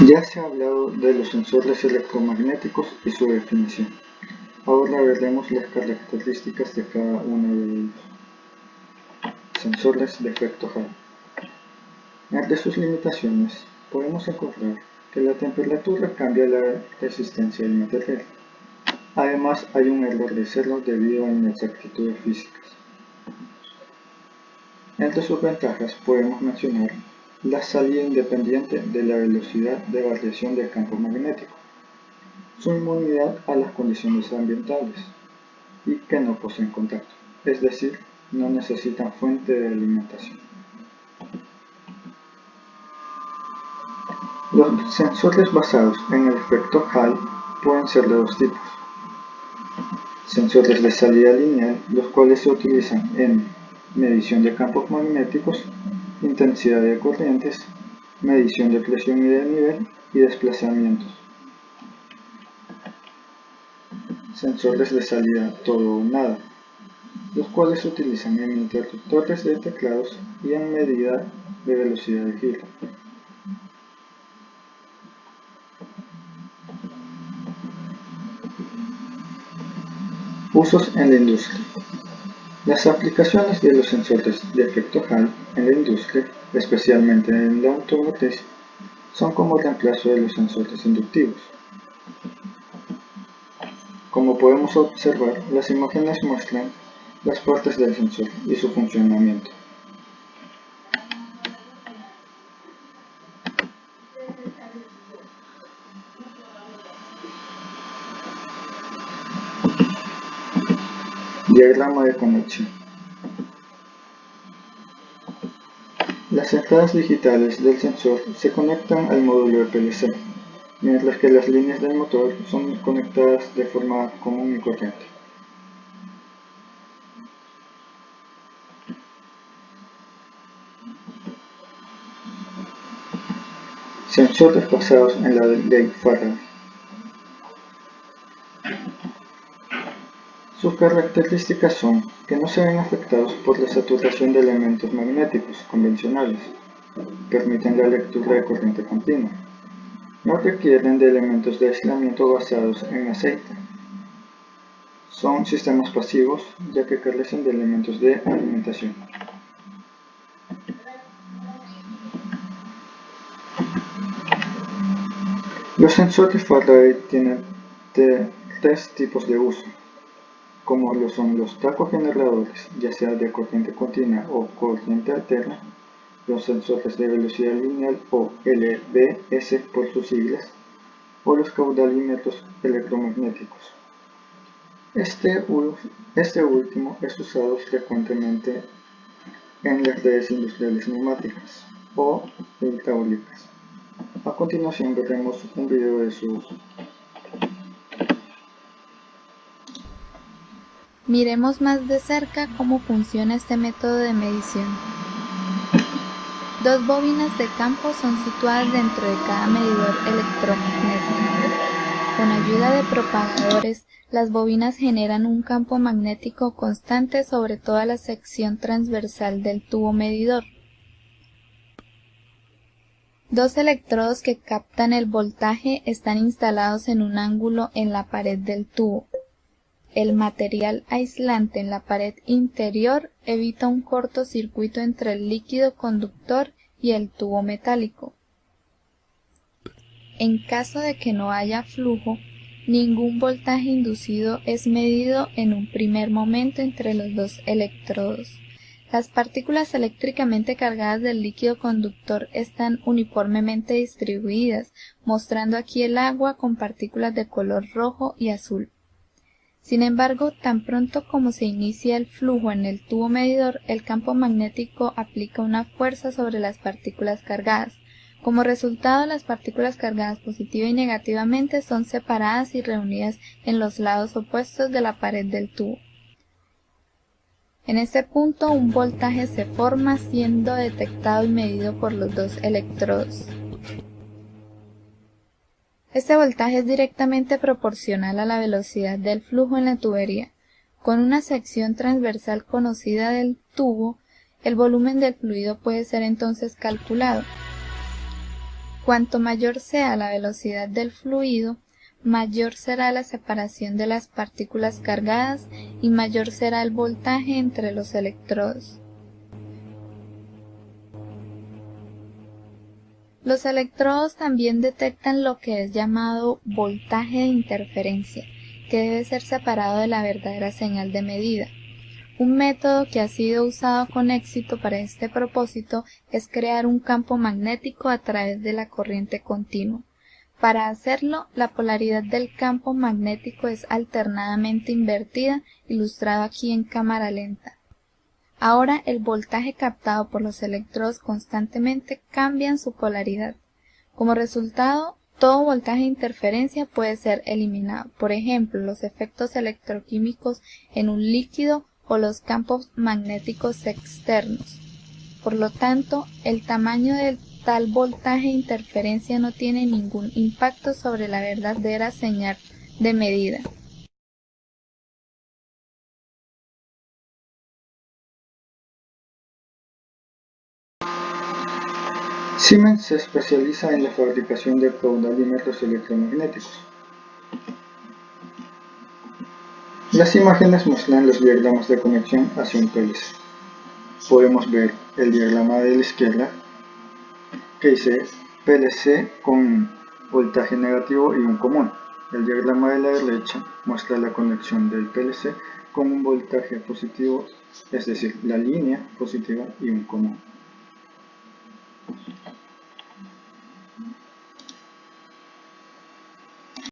Ya se ha hablado de los sensores electromagnéticos y su definición. Ahora veremos las características de cada uno de ellos. Sensores de efecto Hall. Entre sus limitaciones, podemos encontrar que la temperatura cambia la resistencia del material. Además, hay un error de cero debido a inexactitudes físicas. Entre sus ventajas podemos mencionar la salida independiente de la velocidad de variación del campo magnético, su inmunidad a las condiciones ambientales y que no poseen contacto, es decir, no necesitan fuente de alimentación. Los sensores basados en el efecto Hall pueden ser de dos tipos. Sensores de salida lineal, los cuales se utilizan en medición de campos magnéticos, intensidad de corrientes, medición de presión y de nivel y desplazamientos. Sensores de salida todo o nada, los cuales se utilizan en interruptores de teclados y en medida de velocidad de giro. Usos en la industria. Las aplicaciones de los sensores de efecto Hall en la industria, especialmente en la automotriz, son como reemplazo de los sensores inductivos. Como podemos observar, las imágenes muestran las partes del sensor y su funcionamiento. Diagrama de conexión. Las entradas digitales del sensor se conectan al módulo de PLC, mientras que las líneas del motor son conectadas de forma común y corriente. Sensores basados en la ley Faraday. Sus características son que no se ven afectados por la saturación de elementos magnéticos convencionales, permiten la lectura de corriente continua, no requieren de elementos de aislamiento basados en aceite, son sistemas pasivos ya que carecen de elementos de alimentación. Los sensores Faraday tienen tres tipos de uso, como lo son los tacogeneradores, ya sea de corriente continua o corriente alterna, los sensores de velocidad lineal o LVS por sus siglas, o los caudalímetros electromagnéticos. Este último es usado frecuentemente en las redes industriales neumáticas o hidráulicas. A continuación veremos un video de su uso. Miremos más de cerca cómo funciona este método de medición. Dos bobinas de campo son situadas dentro de cada medidor electromagnético. Con ayuda de propagadores, las bobinas generan un campo magnético constante sobre toda la sección transversal del tubo medidor. Dos electrodos que captan el voltaje están instalados en un ángulo en la pared del tubo. El material aislante en la pared interior evita un cortocircuito entre el líquido conductor y el tubo metálico. En caso de que no haya flujo, ningún voltaje inducido es medido en un primer momento entre los dos electrodos. Las partículas eléctricamente cargadas del líquido conductor están uniformemente distribuidas, mostrando aquí el agua con partículas de color rojo y azul. Sin embargo, tan pronto como se inicia el flujo en el tubo medidor, el campo magnético aplica una fuerza sobre las partículas cargadas. Como resultado, las partículas cargadas positiva y negativamente son separadas y reunidas en los lados opuestos de la pared del tubo. En este punto, un voltaje se forma siendo detectado y medido por los dos electrodos. Este voltaje es directamente proporcional a la velocidad del flujo en la tubería. Con una sección transversal conocida del tubo, el volumen del fluido puede ser entonces calculado. Cuanto mayor sea la velocidad del fluido, mayor será la separación de las partículas cargadas y mayor será el voltaje entre los electrodos. Los electrodos también detectan lo que es llamado voltaje de interferencia, que debe ser separado de la verdadera señal de medida. Un método que ha sido usado con éxito para este propósito es crear un campo magnético a través de la corriente continua. Para hacerlo, la polaridad del campo magnético es alternadamente invertida, ilustrado aquí en cámara lenta. Ahora el voltaje captado por los electrodos constantemente cambia su polaridad. Como resultado, todo voltaje de interferencia puede ser eliminado, por ejemplo, los efectos electroquímicos en un líquido o los campos magnéticos externos. Por lo tanto, el tamaño del tal voltaje de interferencia no tiene ningún impacto sobre la verdadera señal de medida. Siemens se especializa en la fabricación de caudalímetros electromagnéticos. Las imágenes muestran los diagramas de conexión hacia un PLC. Podemos ver el diagrama de la izquierda que dice PLC con voltaje negativo y un común. El diagrama de la derecha muestra la conexión del PLC con un voltaje positivo, es decir, la línea positiva y un común.